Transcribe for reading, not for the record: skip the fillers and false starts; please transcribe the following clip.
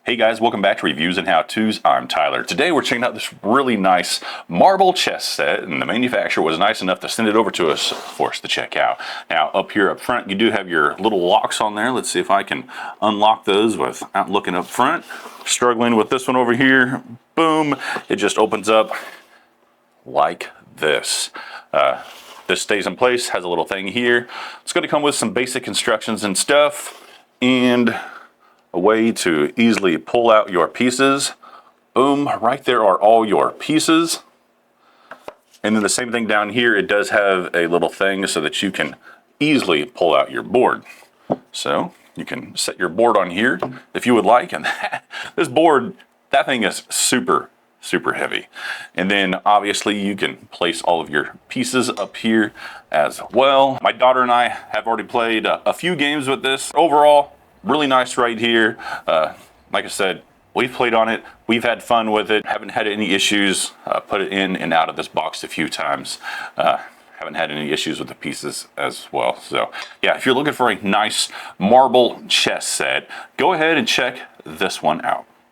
Hey guys, welcome back to Reviews and How-Tos. I'm Tyler. Today we're checking out this really nice marble chess set, and the manufacturer was nice enough to send it over to us for us to check out. Now up here up front you do have your little locks on there. Let's see if I can unlock those without looking up front. Struggling with this one over here. Boom, it just opens up like this. This stays in place, has a little thing here. It's going to come with some basic instructions and stuff, and a way to easily pull out your pieces. Boom, right there are all your pieces. And then the same thing down here, it does have a little thing so that you can easily pull out your board. So you can set your board on here if you would like, and this board, that thing is super heavy. And then obviously you can place all of your pieces up here as well. My daughter and I have already played a few games with this. Overall, really nice right here. Like I said, we've played on it. We've had fun with it. Haven't had any issues. Put it in and out of this box a few times. Haven't had any issues with the pieces as well. So yeah, if you're looking for a nice marble chess set, go ahead and check this one out.